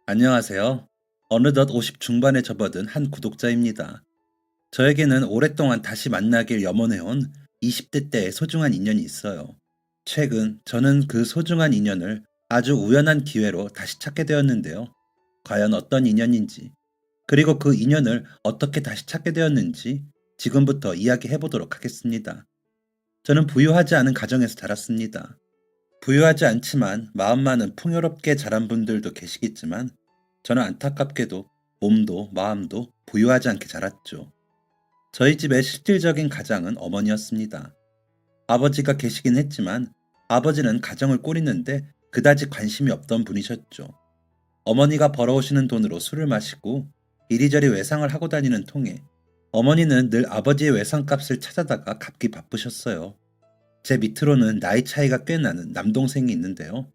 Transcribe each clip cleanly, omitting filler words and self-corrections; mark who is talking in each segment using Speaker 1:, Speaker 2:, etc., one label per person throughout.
Speaker 1: 안녕하세요. 어느덧 50 중반에 접어든 한 구독자입니다. 저에게는 오랫동안 다시 만나길 염원해온 20대 때의 소중한 인연이 있어요. 최근 저는 그 소중한 인연을 아주 우연한 기회로 다시 찾게 되었는데요. 과연 어떤 인연인지, 그리고 그 인연을 어떻게 다시 찾게 되었는지 지금부터 이야기해 보도록 하겠습니다. 저는 부유하지 않은 가정에서 자랐습니다. 부유하지 않지만 마음만은 풍요롭게 자란 분들도 계시겠지만 저는 안타깝게도 몸도 마음도 부유하지 않게 자랐죠. 저희 집의 실질적인 가장은 어머니였습니다. 아버지가 계시긴 했지만 아버지는 가정을 꾸리는데 그다지 관심이 없던 분이셨죠. 어머니가 벌어오시는 돈으로 술을 마시고 이리저리 외상을 하고 다니는 통에 어머니는 늘 아버지의 외상값을 찾아다가 갚기 바쁘셨어요. 제 밑으로는 나이 차이가 꽤 나는 남동생이 있는데요.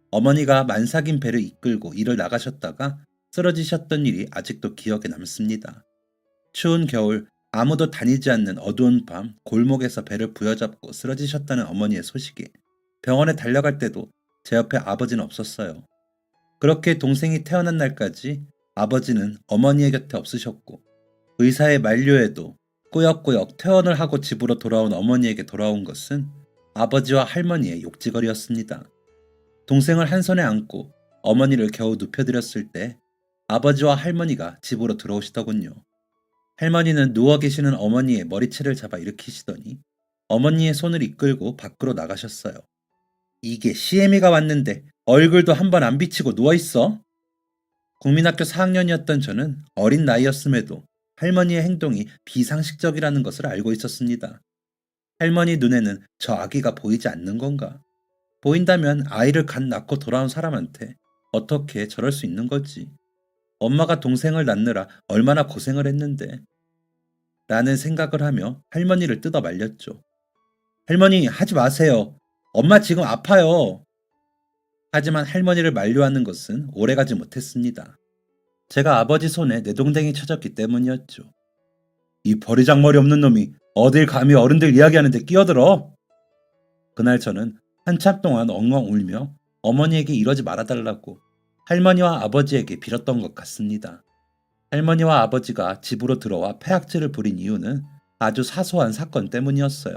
Speaker 1: 어머니가 만삭인 배를 이끌고 일을 나가셨다가 쓰러지셨던 일이 아직도 기억에 남습니다. 추운 겨울 아무도 다니지 않는 어두운 밤 골목에서 배를 부여잡고 쓰러지셨다는 어머니의 소식에 병원에 달려갈 때도 제 옆에 아버지는 없었어요. 그렇게 동생이 태어난 날까지 아버지는 어머니의 곁에 없으셨고 의사의 만료에도 꾸역꾸역 퇴원을 하고 집으로 돌아온 어머니에게 돌아온 것은 아버지와 할머니의 욕지거리였습니다. 동생을 한 손에 안고 어머니를 겨우 눕혀드렸을 때 아버지와 할머니가 집으로 들어오시더군요. 할머니는 누워 계시는 어머니의 머리채를 잡아 일으키시더니 어머니의 손을 이끌고 밖으로 나가셨어요. 이게 시애미가 왔는데 얼굴도 한번 안 비치고 누워있어? 국민학교 4학년이었던 저는 어린 나이였음에도 할머니의 행동이 비상식적이라는 것을 알고 있었습니다. 할머니 눈에는 저 아기가 보이지 않는 건가? 보인다면 아이를 갓 낳고 돌아온 사람한테 어떻게 저럴 수 있는 거지? 엄마가 동생을 낳느라 얼마나 고생을 했는데. 라는 생각을 하며 할머니를 뜯어 말렸죠. 할머니, 하지 마세요. 엄마 지금 아파요. 하지만 할머니를 만류하는 것은 오래가지 못했습니다. 제가 아버지 손에 내동댕이 쳐졌기 때문이었죠. 이 버리장머리 없는 놈이 어딜 감히 어른들 이야기하는데 끼어들어? 그날 저는 한참 동안 엉엉 울며 어머니에게 이러지 말아달라고 할머니와 아버지에게 빌었던 것 같습니다. 할머니와 아버지가 집으로 들어와 폐악질을 부린 이유는 아주 사소한 사건 때문이었어요.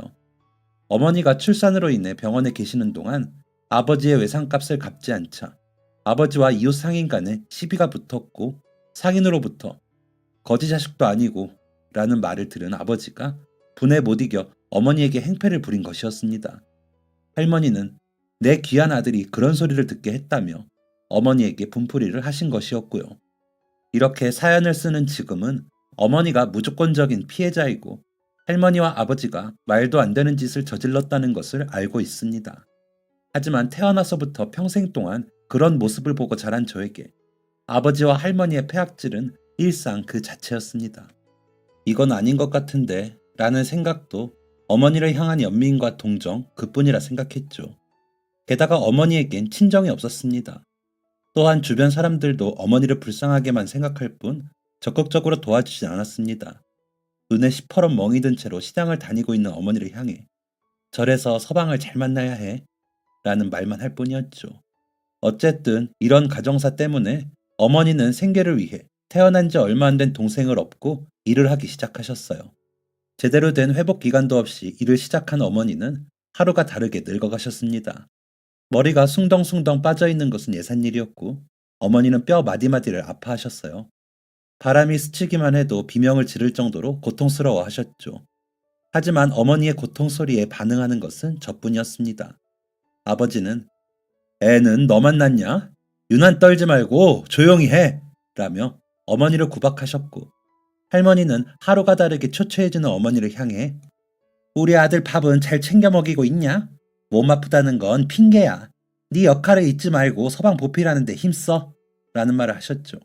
Speaker 1: 어머니가 출산으로 인해 병원에 계시는 동안 아버지의 외상값을 갚지 않자 아버지와 이웃 상인 간에 시비가 붙었고 상인으로부터 거지 자식도 아니고 라는 말을 들은 아버지가 분에 못 이겨 어머니에게 행패를 부린 것이었습니다. 할머니는 내 귀한 아들이 그런 소리를 듣게 했다며 어머니에게 분풀이를 하신 것이었고요. 이렇게 사연을 쓰는 지금은 어머니가 무조건적인 피해자이고 할머니와 아버지가 말도 안 되는 짓을 저질렀다는 것을 알고 있습니다. 하지만 태어나서부터 평생 동안 그런 모습을 보고 자란 저에게 아버지와 할머니의 폐악질은 일상 그 자체였습니다. 이건 아닌 것 같은데 라는 생각도 어머니를 향한 연민과 동정 그뿐이라 생각했죠. 게다가 어머니에겐 친정이 없었습니다. 또한 주변 사람들도 어머니를 불쌍하게만 생각할 뿐 적극적으로 도와주지 않았습니다. 눈에 시퍼런 멍이 든 채로 시장을 다니고 있는 어머니를 향해 절에서 서방을 잘 만나야 해 라는 말만 할 뿐이었죠. 어쨌든 이런 가정사 때문에 어머니는 생계를 위해 태어난 지 얼마 안 된 동생을 업고 일을 하기 시작하셨어요. 제대로 된 회복 기간도 없이 일을 시작한 어머니는 하루가 다르게 늙어가셨습니다. 머리가 숭덩숭덩 빠져있는 것은 예산일이었고 어머니는 뼈 마디마디를 아파하셨어요. 바람이 스치기만 해도 비명을 지를 정도로 고통스러워 하셨죠. 하지만 어머니의 고통 소리에 반응하는 것은 저뿐이었습니다. 아버지는 애는 너만 낳냐? 유난 떨지 말고 조용히 해! 라며 어머니를 구박하셨고 할머니는 하루가 다르게 초췌해지는 어머니를 향해 우리 아들 밥은 잘 챙겨 먹이고 있냐? 몸 아프다는 건 핑계야. 네 역할을 잊지 말고 서방 보필하는 데 힘써. 라는 말을 하셨죠.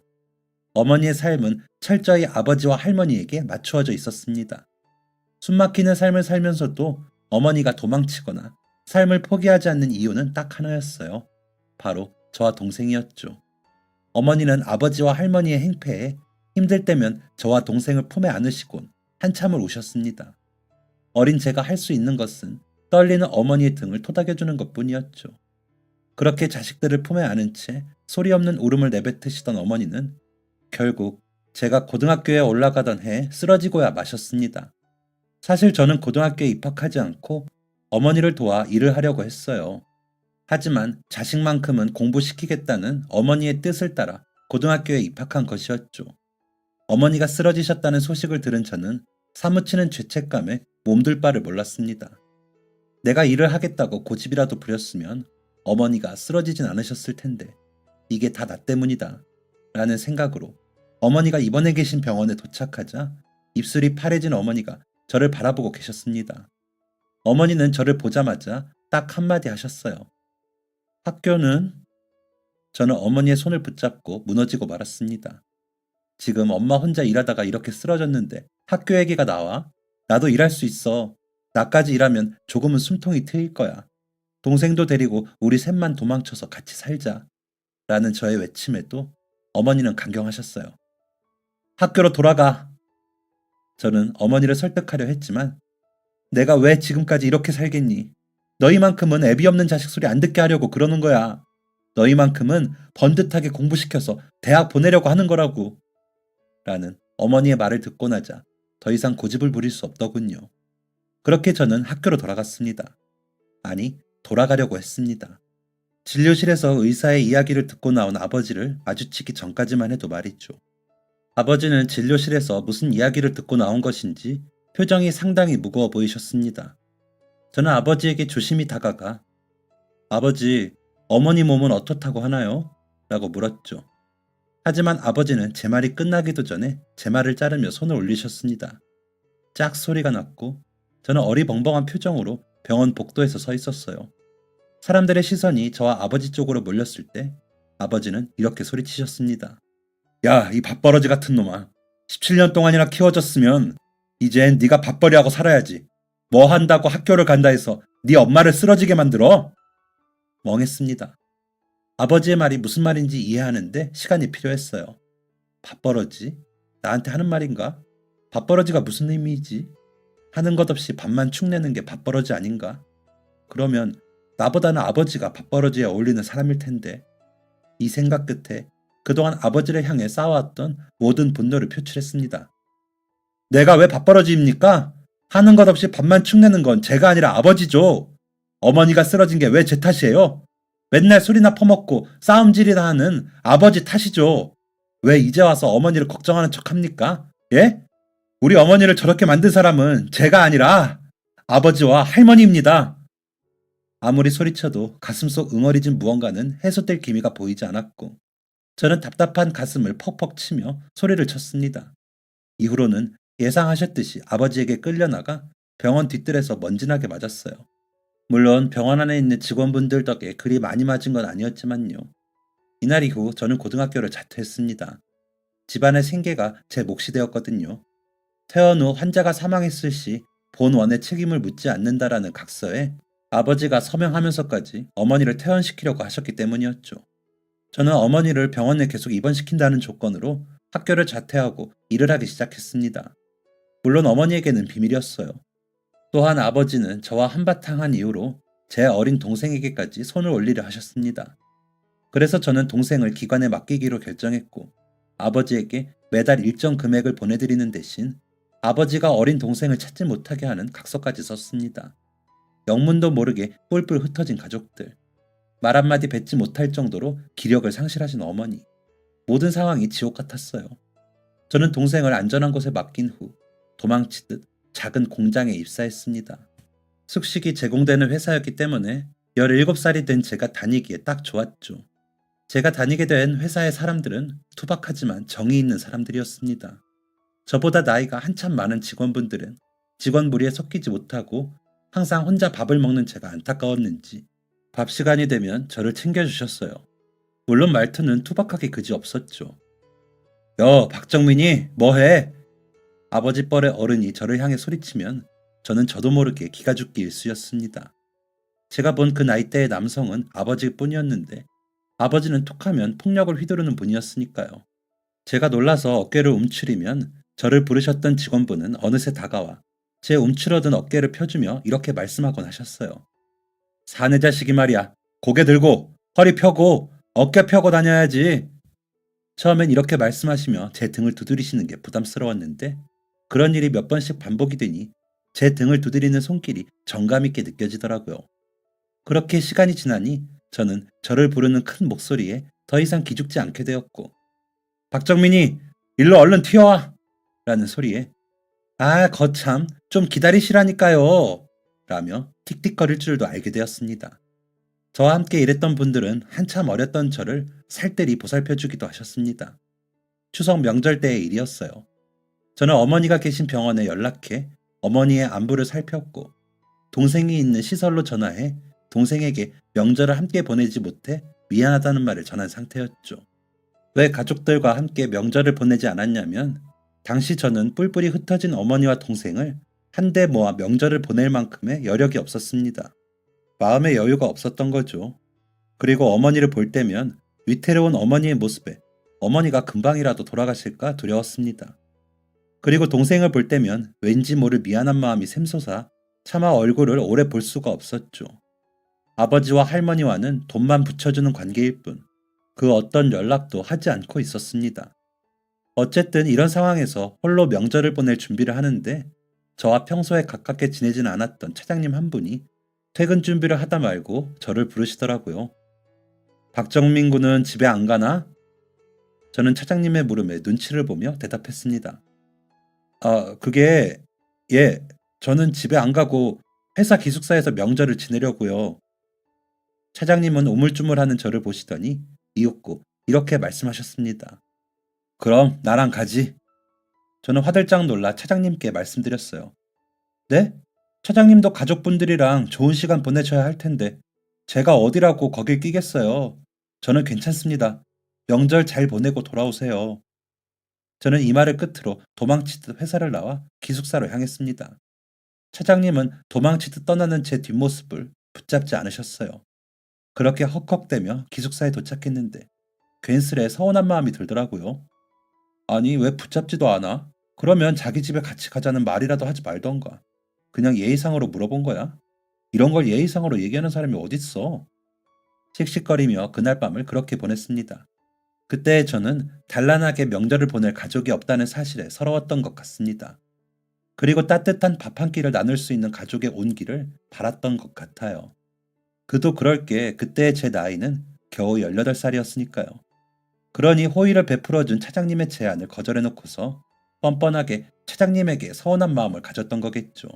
Speaker 1: 어머니의 삶은 철저히 아버지와 할머니에게 맞추어져 있었습니다. 숨막히는 삶을 살면서도 어머니가 도망치거나 삶을 포기하지 않는 이유는 딱 하나였어요. 바로 저와 동생이었죠. 어머니는 아버지와 할머니의 행패에 힘들 때면 저와 동생을 품에 안으시곤 한참을 우셨습니다. 어린 제가 할 수 있는 것은 떨리는 어머니의 등을 토닥여주는 것뿐이었죠. 그렇게 자식들을 품에 안은 채 소리 없는 울음을 내뱉으시던 어머니는 결국 제가 고등학교에 올라가던 해에 쓰러지고야 마셨습니다. 사실 저는 고등학교에 입학하지 않고 어머니를 도와 일을 하려고 했어요. 하지만 자식만큼은 공부시키겠다는 어머니의 뜻을 따라 고등학교에 입학한 것이었죠. 어머니가 쓰러지셨다는 소식을 들은 저는 사무치는 죄책감에 몸둘 바를 몰랐습니다. 내가 일을 하겠다고 고집이라도 부렸으면 어머니가 쓰러지진 않으셨을 텐데 이게 다 나 때문이다 라는 생각으로 어머니가 입원해 계신 병원에 도착하자 입술이 파래진 어머니가 저를 바라보고 계셨습니다. 어머니는 저를 보자마자 딱 한마디 하셨어요. 학교는? 저는 어머니의 손을 붙잡고 무너지고 말았습니다. 지금 엄마 혼자 일하다가 이렇게 쓰러졌는데 학교 얘기가 나와? 나도 일할 수 있어. 나까지 일하면 조금은 숨통이 트일 거야. 동생도 데리고 우리 셋만 도망쳐서 같이 살자. 라는 저의 외침에도 어머니는 강경하셨어요. 학교로 돌아가. 저는 어머니를 설득하려 했지만 내가 왜 지금까지 이렇게 살겠니? 너희만큼은 애비 없는 자식 소리 안 듣게 하려고 그러는 거야. 너희만큼은 번듯하게 공부시켜서 대학 보내려고 하는 거라고. 라는 어머니의 말을 듣고 나자 더 이상 고집을 부릴 수 없더군요. 그렇게 저는 학교로 돌아갔습니다. 아니, 돌아가려고 했습니다. 진료실에서 의사의 이야기를 듣고 나온 아버지를 마주치기 전까지만 해도 말이죠. 아버지는 진료실에서 무슨 이야기를 듣고 나온 것인지 표정이 상당히 무거워 보이셨습니다. 저는 아버지에게 조심히 다가가 아버지, 어머니 몸은 어떻다고 하나요? 라고 물었죠. 하지만 아버지는 제 말이 끝나기도 전에 제 말을 자르며 손을 올리셨습니다. 짝 소리가 났고 저는 어리벙벙한 표정으로 병원 복도에서 서 있었어요. 사람들의 시선이 저와 아버지 쪽으로 몰렸을 때 아버지는 이렇게 소리치셨습니다. 야, 이 밥버러지 같은 놈아. 17년 동안이나 키워줬으면 이젠 네가 밥벌이하고 살아야지. 뭐 한다고 학교를 간다 해서 네 엄마를 쓰러지게 만들어? 멍했습니다. 아버지의 말이 무슨 말인지 이해하는데 시간이 필요했어요. 밥버러지? 나한테 하는 말인가? 밥버러지가 무슨 의미이지? 하는 것 없이 밥만 축내는 게 밥버러지 아닌가? 그러면 나보다는 아버지가 밥버러지에 어울리는 사람일 텐데. 이 생각 끝에 그동안 아버지를 향해 쌓아왔던 모든 분노를 표출했습니다. 내가 왜 밥버러지입니까? 하는 것 없이 밥만 축내는 건 제가 아니라 아버지죠. 어머니가 쓰러진 게 왜 제 탓이에요? 맨날 술이나 퍼먹고 싸움질이나 하는 아버지 탓이죠. 왜 이제 와서 어머니를 걱정하는 척합니까? 예? 우리 어머니를 저렇게 만든 사람은 제가 아니라 아버지와 할머니입니다. 아무리 소리쳐도 가슴속 응어리진 무언가는 해소될 기미가 보이지 않았고 저는 답답한 가슴을 퍽퍽 치며 소리를 쳤습니다. 이후로는 예상하셨듯이 아버지에게 끌려나가 병원 뒷뜰에서 먼지나게 맞았어요. 물론 병원 안에 있는 직원분들 덕에 그리 많이 맞은 건 아니었지만요. 이날 이후 저는 고등학교를 자퇴했습니다. 집안의 생계가 제 몫이 되었거든요. 퇴원 후 환자가 사망했을 시 본원의 책임을 묻지 않는다라는 각서에 아버지가 서명하면서까지 어머니를 퇴원시키려고 하셨기 때문이었죠. 저는 어머니를 병원에 계속 입원시킨다는 조건으로 학교를 자퇴하고 일을 하기 시작했습니다. 물론 어머니에게는 비밀이었어요. 또한 아버지는 저와 한바탕 한 이후로 제 어린 동생에게까지 손을 올리려 하셨습니다. 그래서 저는 동생을 기관에 맡기기로 결정했고 아버지에게 매달 일정 금액을 보내드리는 대신 아버지가 어린 동생을 찾지 못하게 하는 각서까지 썼습니다. 영문도 모르게 뿔뿔 흩어진 가족들, 말 한마디 뱉지 못할 정도로 기력을 상실하신 어머니, 모든 상황이 지옥 같았어요. 저는 동생을 안전한 곳에 맡긴 후 도망치듯 작은 공장에 입사했습니다. 숙식이 제공되는 회사였기 때문에 17살이 된 제가 다니기에 딱 좋았죠. 제가 다니게 된 회사의 사람들은 투박하지만 정이 있는 사람들이었습니다. 저보다 나이가 한참 많은 직원분들은 직원 무리에 섞이지 못하고 항상 혼자 밥을 먹는 제가 안타까웠는지 밥 시간이 되면 저를 챙겨주셨어요. 물론 말투는 투박하게 그지없었죠. 여, 박정민이 뭐해? 아버지 뻘의 어른이 저를 향해 소리치면 저는 저도 모르게 기가 죽기 일쑤였습니다. 제가 본 그 나이대의 남성은 아버지뿐이었는데 아버지는 툭하면 폭력을 휘두르는 분이었으니까요. 제가 놀라서 어깨를 움츠리면 저를 부르셨던 직원분은 어느새 다가와 제 움츠러든 어깨를 펴주며 이렇게 말씀하곤 하셨어요. 사내 자식이 말이야. 고개 들고 허리 펴고 어깨 펴고 다녀야지. 처음엔 이렇게 말씀하시며 제 등을 두드리시는 게 부담스러웠는데 그런 일이 몇 번씩 반복이 되니 제 등을 두드리는 손길이 정감 있게 느껴지더라고요. 그렇게 시간이 지나니 저는 저를 부르는 큰 목소리에 더 이상 기죽지 않게 되었고 박정민이 일로 얼른 튀어와! 라는 소리에 아 거참 좀 기다리시라니까요 라며 틱틱거릴 줄도 알게 되었습니다. 저와 함께 일했던 분들은 한참 어렸던 저를 살뜰히 보살펴주기도 하셨습니다. 추석 명절 때의 일이었어요. 저는 어머니가 계신 병원에 연락해 어머니의 안부를 살폈고 동생이 있는 시설로 전화해 동생에게 명절을 함께 보내지 못해 미안하다는 말을 전한 상태였죠. 왜 가족들과 함께 명절을 보내지 않았냐면 당시 저는 뿔뿔이 흩어진 어머니와 동생을 한데 모아 명절을 보낼 만큼의 여력이 없었습니다. 마음의 여유가 없었던 거죠. 그리고 어머니를 볼 때면 위태로운 어머니의 모습에 어머니가 금방이라도 돌아가실까 두려웠습니다. 그리고 동생을 볼 때면 왠지 모를 미안한 마음이 샘솟아 차마 얼굴을 오래 볼 수가 없었죠. 아버지와 할머니와는 돈만 붙여주는 관계일 뿐 그 어떤 연락도 하지 않고 있었습니다. 어쨌든 이런 상황에서 홀로 명절을 보낼 준비를 하는데 저와 평소에 가깝게 지내지는 않았던 차장님 한 분이 퇴근 준비를 하다 말고 저를 부르시더라고요. 박정민 군은 집에 안 가나? 저는 차장님의 물음에 눈치를 보며 대답했습니다. 그게 예, 저는 집에 안 가고 회사 기숙사에서 명절을 지내려고요. 차장님은 우물쭈물하는 저를 보시더니 이윽고 이렇게 말씀하셨습니다. 그럼 나랑 가지. 저는 화들짝 놀라 차장님께 말씀드렸어요. 네? 차장님도 가족분들이랑 좋은 시간 보내셔야 할 텐데 제가 어디라고 거길 끼겠어요. 저는 괜찮습니다. 명절 잘 보내고 돌아오세요. 저는 이 말을 끝으로 도망치듯 회사를 나와 기숙사로 향했습니다. 차장님은 도망치듯 떠나는 제 뒷모습을 붙잡지 않으셨어요. 그렇게 헉헉대며 기숙사에 도착했는데 괜스레 서운한 마음이 들더라고요. 아니 왜 붙잡지도 않아? 그러면 자기 집에 같이 가자는 말이라도 하지 말던가. 그냥 예의상으로 물어본 거야. 이런 걸 예의상으로 얘기하는 사람이 어딨어. 씩씩거리며 그날 밤을 그렇게 보냈습니다. 그때 저는 단란하게 명절을 보낼 가족이 없다는 사실에 서러웠던 것 같습니다. 그리고 따뜻한 밥 한 끼를 나눌 수 있는 가족의 온기를 바랐던 것 같아요. 그도 그럴 게 그때의 제 나이는 겨우 18살이었으니까요. 그러니 호의를 베풀어준 차장님의 제안을 거절해놓고서 뻔뻔하게 차장님에게 서운한 마음을 가졌던 거겠죠.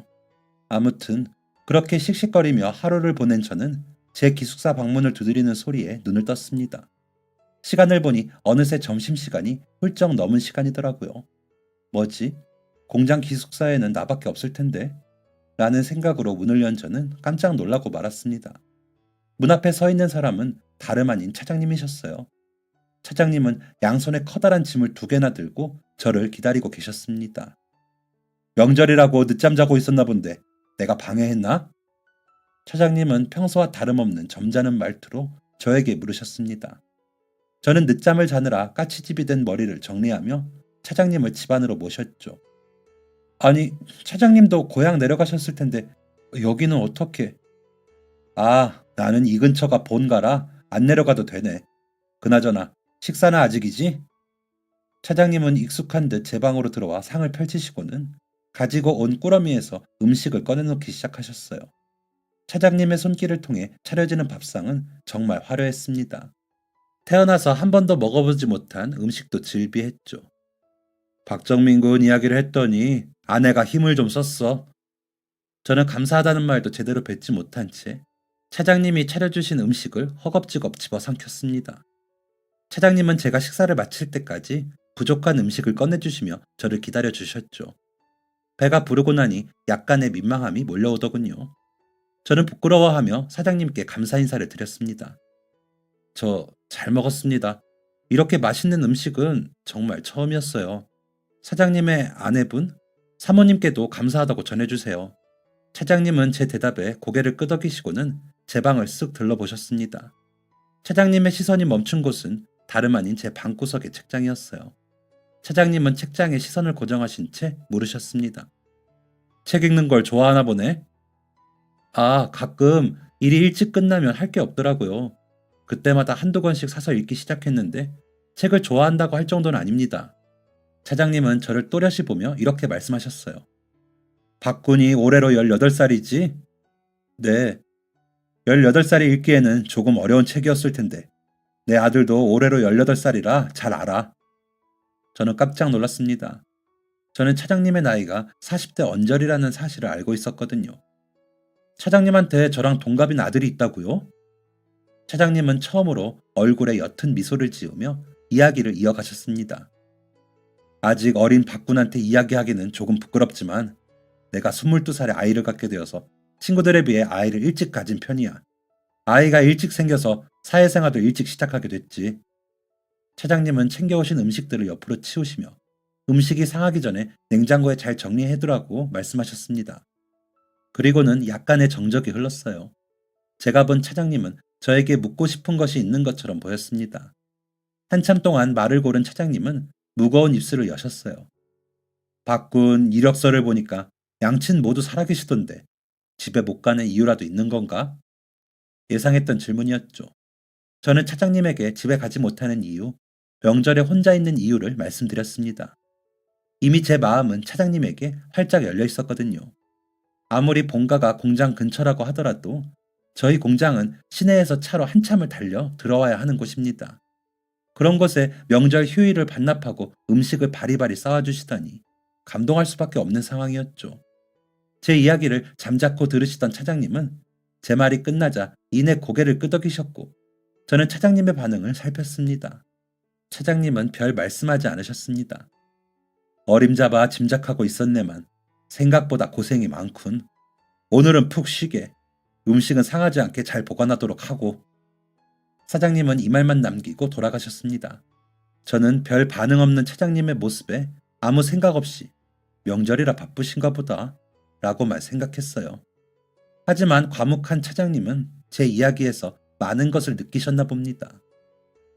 Speaker 1: 아무튼 그렇게 씩씩거리며 하루를 보낸 저는 제 기숙사 방문을 두드리는 소리에 눈을 떴습니다. 시간을 보니 어느새 점심시간이 훌쩍 넘은 시간이더라고요. 뭐지? 공장 기숙사에는 나밖에 없을 텐데? 라는 생각으로 문을 연 저는 깜짝 놀라고 말았습니다. 문 앞에 서 있는 사람은 다름 아닌 차장님이셨어요. 차장님은 양손에 커다란 짐을 2개나 들고 저를 기다리고 계셨습니다. 명절이라고 늦잠 자고 있었나 본데 내가 방해했나? 차장님은 평소와 다름없는 점잖은 말투로 저에게 물으셨습니다. 저는 늦잠을 자느라 까치집이 된 머리를 정리하며 차장님을 집 안으로 모셨죠. 아니, 차장님도 고향 내려가셨을 텐데 여기는 어떻게? 아, 나는 이 근처가 본가라 안 내려가도 되네. 그나저나 식사는 아직이지? 차장님은 익숙한 듯 제 방으로 들어와 상을 펼치시고는 가지고 온 꾸러미에서 음식을 꺼내놓기 시작하셨어요. 차장님의 손길을 통해 차려지는 밥상은 정말 화려했습니다. 태어나서 한 번도 먹어보지 못한 음식도 즐비했죠. 박정민 군 이야기를 했더니 아내가 힘을 좀 썼어. 저는 감사하다는 말도 제대로 뱉지 못한 채 차장님이 차려주신 음식을 허겁지겁 집어삼켰습니다. 차장님은 제가 식사를 마칠 때까지 부족한 음식을 꺼내주시며 저를 기다려주셨죠. 배가 부르고 나니 약간의 민망함이 몰려오더군요. 저는 부끄러워하며 사장님께 감사 인사를 드렸습니다. 저 잘 먹었습니다. 이렇게 맛있는 음식은 정말 처음이었어요. 사장님의 아내분, 사모님께도 감사하다고 전해주세요. 차장님은 제 대답에 고개를 끄덕이시고는 제 방을 쓱 들러보셨습니다. 차장님의 시선이 멈춘 곳은 다름 아닌 제 방구석의 책장이었어요. 차장님은 책장에 시선을 고정하신 채 물으셨습니다. 책 읽는 걸 좋아하나 보네? 아, 가끔 일이 일찍 끝나면 할 게 없더라고요. 그때마다 한두 권씩 사서 읽기 시작했는데 책을 좋아한다고 할 정도는 아닙니다. 차장님은 저를 또렷이 보며 이렇게 말씀하셨어요. 박군이 올해로 18살이지? 네, 18살이 읽기에는 조금 어려운 책이었을 텐데 내 아들도 올해로 18살이라 잘 알아. 저는 깜짝 놀랐습니다. 저는 차장님의 나이가 40대 언저리라는 사실을 알고 있었거든요. 차장님한테 저랑 동갑인 아들이 있다고요? 차장님은 처음으로 얼굴에 옅은 미소를 지으며 이야기를 이어가셨습니다. 아직 어린 박군한테 이야기하기는 조금 부끄럽지만 내가 22살에 아이를 갖게 되어서 친구들에 비해 아이를 일찍 가진 편이야. 아이가 일찍 생겨서 사회생활도 일찍 시작하게 됐지. 차장님은 챙겨오신 음식들을 옆으로 치우시며 음식이 상하기 전에 냉장고에 잘 정리해두라고 말씀하셨습니다. 그리고는 약간의 정적이 흘렀어요. 제가 본 차장님은 저에게 묻고 싶은 것이 있는 것처럼 보였습니다. 한참 동안 말을 고른 차장님은 무거운 입술을 여셨어요. 박군 이력서를 보니까 양친 모두 살아계시던데 집에 못 가는 이유라도 있는 건가? 예상했던 질문이었죠. 저는 차장님에게 집에 가지 못하는 이유, 명절에 혼자 있는 이유를 말씀드렸습니다. 이미 제 마음은 차장님에게 활짝 열려 있었거든요. 아무리 본가가 공장 근처라고 하더라도 저희 공장은 시내에서 차로 한참을 달려 들어와야 하는 곳입니다. 그런 곳에 명절 휴일을 반납하고 음식을 바리바리 쌓아주시다니 감동할 수밖에 없는 상황이었죠. 제 이야기를 잠자코 들으시던 차장님은 제 말이 끝나자 이내 고개를 끄덕이셨고 저는 차장님의 반응을 살폈습니다. 차장님은 별 말씀하지 않으셨습니다. 어림잡아 짐작하고 있었네만 생각보다 고생이 많군. 오늘은 푹 쉬게. 음식은 상하지 않게 잘 보관하도록 하고. 사장님은 이 말만 남기고 돌아가셨습니다. 저는 별 반응 없는 차장님의 모습에 아무 생각 없이 명절이라 바쁘신가 보다 라고만 생각했어요. 하지만 과묵한 차장님은 제 이야기에서 많은 것을 느끼셨나 봅니다.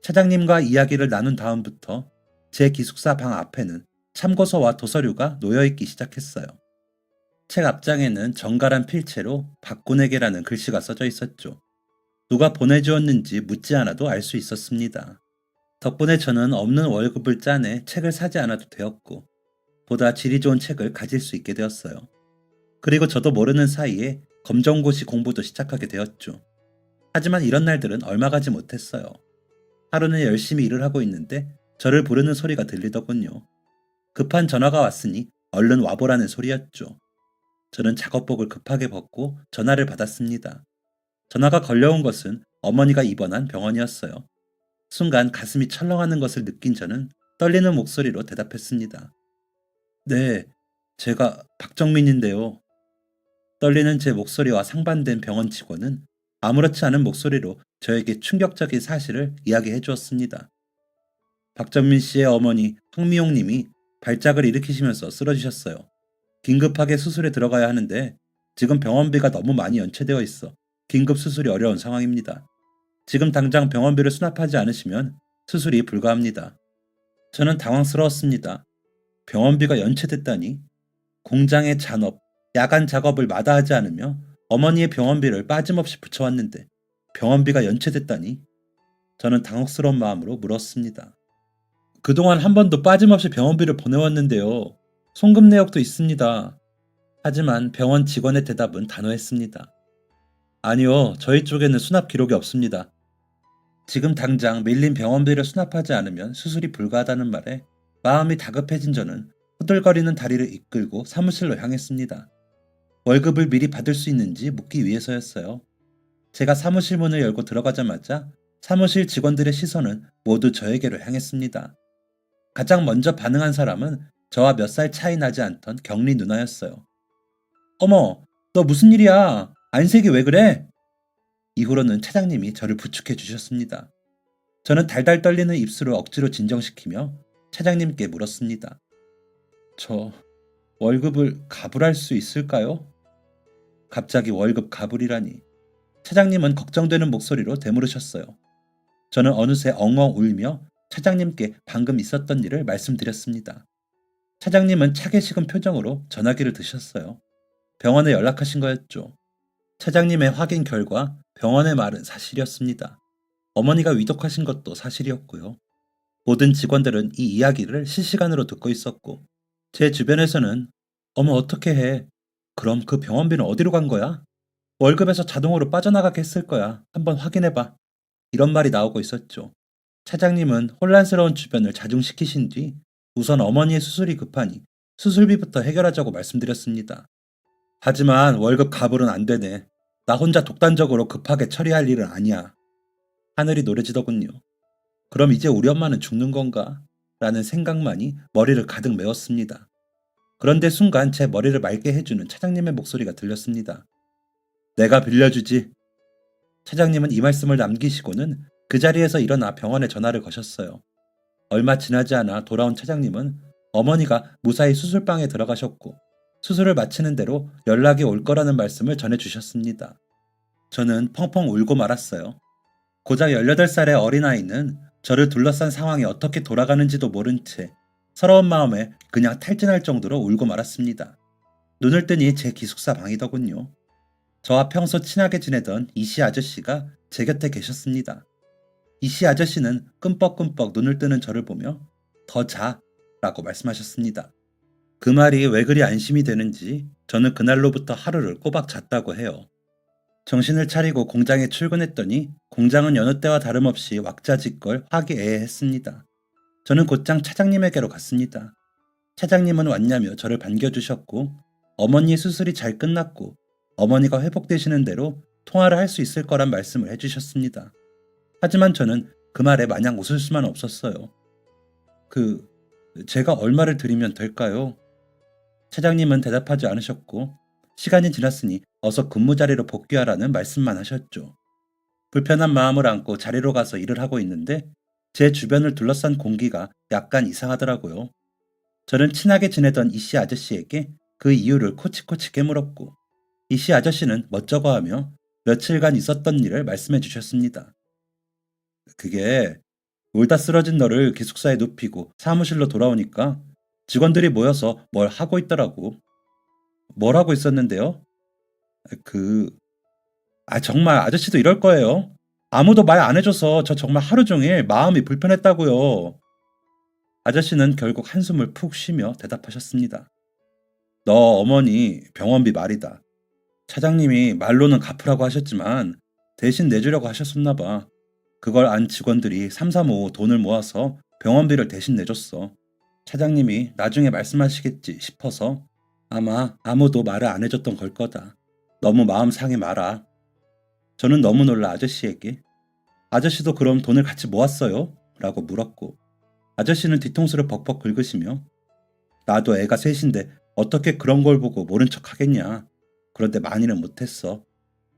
Speaker 1: 차장님과 이야기를 나눈 다음부터 제 기숙사 방 앞에는 참고서와 도서류가 놓여있기 시작했어요. 책 앞장에는 정갈한 필체로 박군에게라는 글씨가 써져 있었죠. 누가 보내주었는지 묻지 않아도 알 수 있었습니다. 덕분에 저는 없는 월급을 짜내 책을 사지 않아도 되었고 보다 질이 좋은 책을 가질 수 있게 되었어요. 그리고 저도 모르는 사이에 검정고시 공부도 시작하게 되었죠. 하지만 이런 날들은 얼마 가지 못했어요. 하루는 열심히 일을 하고 있는데 저를 부르는 소리가 들리더군요. 급한 전화가 왔으니 얼른 와보라는 소리였죠. 저는 작업복을 급하게 벗고 전화를 받았습니다. 전화가 걸려온 것은 어머니가 입원한 병원이었어요. 순간 가슴이 철렁하는 것을 느낀 저는 떨리는 목소리로 대답했습니다. 네, 제가 박정민인데요. 떨리는 제 목소리와 상반된 병원 직원은 아무렇지 않은 목소리로 저에게 충격적인 사실을 이야기해 주었습니다. 박정민 씨의 어머니 황미용 님이 발작을 일으키시면서 쓰러지셨어요. 긴급하게 수술에 들어가야 하는데 지금 병원비가 너무 많이 연체되어 있어 긴급 수술이 어려운 상황입니다. 지금 당장 병원비를 수납하지 않으시면 수술이 불가합니다. 저는 당황스러웠습니다. 병원비가 연체됐다니? 공장의 잔업, 야간 작업을 마다하지 않으며 어머니의 병원비를 빠짐없이 붙여왔는데 병원비가 연체됐다니? 저는 당혹스러운 마음으로 물었습니다. 그동안 한 번도 빠짐없이 병원비를 보내왔는데요. 송금 내역도 있습니다. 하지만 병원 직원의 대답은 단호했습니다. 아니요, 저희 쪽에는 수납 기록이 없습니다. 지금 당장 밀린 병원비를 수납하지 않으면 수술이 불가하다는 말에 마음이 다급해진 저는 후들거리는 다리를 이끌고 사무실로 향했습니다. 월급을 미리 받을 수 있는지 묻기 위해서였어요. 제가 사무실 문을 열고 들어가자마자 사무실 직원들의 시선은 모두 저에게로 향했습니다. 가장 먼저 반응한 사람은 저와 몇 살 차이 나지 않던 경리 누나였어요. 어머, 너 무슨 일이야? 안색이 왜 그래? 이후로는 차장님이 저를 부축해 주셨습니다. 저는 달달 떨리는 입술을 억지로 진정시키며 차장님께 물었습니다. 저 월급을 가불할 수 있을까요? 갑자기 월급 가불이라니. 차장님은 걱정되는 목소리로 되물으셨어요. 저는 어느새 엉엉 울며 차장님께 방금 있었던 일을 말씀드렸습니다. 차장님은 차게 식은 표정으로 전화기를 드셨어요. 병원에 연락하신 거였죠. 차장님의 확인 결과 병원의 말은 사실이었습니다. 어머니가 위독하신 것도 사실이었고요. 모든 직원들은 이 이야기를 실시간으로 듣고 있었고, 제 주변에서는 어머 어떻게 해? 그럼 그 병원비는 어디로 간 거야? 월급에서 자동으로 빠져나가게 했을 거야. 한번 확인해봐. 이런 말이 나오고 있었죠. 차장님은 혼란스러운 주변을 자중시키신 뒤 우선 어머니의 수술이 급하니 수술비부터 해결하자고 말씀드렸습니다. 하지만 월급 가불은 안 되네. 나 혼자 독단적으로 급하게 처리할 일은 아니야. 하늘이 노래지더군요. 그럼 이제 우리 엄마는 죽는 건가? 라는 생각만이 머리를 가득 메웠습니다. 그런데 순간 제 머리를 맑게 해주는 차장님의 목소리가 들렸습니다. 내가 빌려주지. 차장님은 이 말씀을 남기시고는 그 자리에서 일어나 병원에 전화를 거셨어요. 얼마 지나지 않아 돌아온 차장님은 어머니가 무사히 수술방에 들어가셨고 수술을 마치는 대로 연락이 올 거라는 말씀을 전해주셨습니다. 저는 펑펑 울고 말았어요. 고작 18살의 어린아이는 저를 둘러싼 상황이 어떻게 돌아가는지도 모른 채 서러운 마음에 그냥 탈진할 정도로 울고 말았습니다. 눈을 뜨니 제 기숙사 방이더군요. 저와 평소 친하게 지내던 이씨 아저씨가 제 곁에 계셨습니다. 이씨 아저씨는 끔뻑끔뻑 눈을 뜨는 저를 보며 더 자 라고 말씀하셨습니다. 그 말이 왜 그리 안심이 되는지 저는 그날로부터 하루를 꼬박 잤다고 해요. 정신을 차리고 공장에 출근했더니 공장은 여느 때와 다름없이 왁자지껄 화기애애했습니다. 저는 곧장 차장님에게로 갔습니다. 차장님은 왔냐며 저를 반겨주셨고 어머니의 수술이 잘 끝났고 어머니가 회복되시는 대로 통화를 할 수 있을 거란 말씀을 해주셨습니다. 하지만 저는 그 말에 마냥 웃을 수만 없었어요. 제가 얼마를 드리면 될까요? 차장님은 대답하지 않으셨고 시간이 지났으니 어서 근무 자리로 복귀하라는 말씀만 하셨죠. 불편한 마음을 안고 자리로 가서 일을 하고 있는데 제 주변을 둘러싼 공기가 약간 이상하더라고요. 저는 친하게 지내던 이씨 아저씨에게 그 이유를 코치코치 깨물었고 이씨 아저씨는 멋쩍어하며 며칠간 있었던 일을 말씀해 주셨습니다. 그게 울다 쓰러진 너를 기숙사에 눕히고 사무실로 돌아오니까 직원들이 모여서 뭘 하고 있더라고. 뭘 하고 있었는데요? 그, 정말 아저씨도 이럴 거예요. 아무도 말 안 해줘서 저 정말 하루 종일 마음이 불편했다고요. 아저씨는 결국 한숨을 푹 쉬며 대답하셨습니다. 너 어머니 병원비 말이다. 차장님이 말로는 갚으라고 하셨지만 대신 내주려고 하셨었나 봐. 그걸 안 직원들이 삼삼오오 돈을 모아서 병원비를 대신 내줬어. 차장님이 나중에 말씀하시겠지 싶어서 아마 아무도 말을 안 해줬던 걸 거다. 너무 마음 상해 마라. 저는 너무 놀라 아저씨에게 아저씨도 그럼 돈을 같이 모았어요? 라고 물었고 아저씨는 뒤통수를 벅벅 긁으시며 나도 애가 셋인데 어떻게 그런 걸 보고 모른 척 하겠냐. 그런데 많이는 못했어.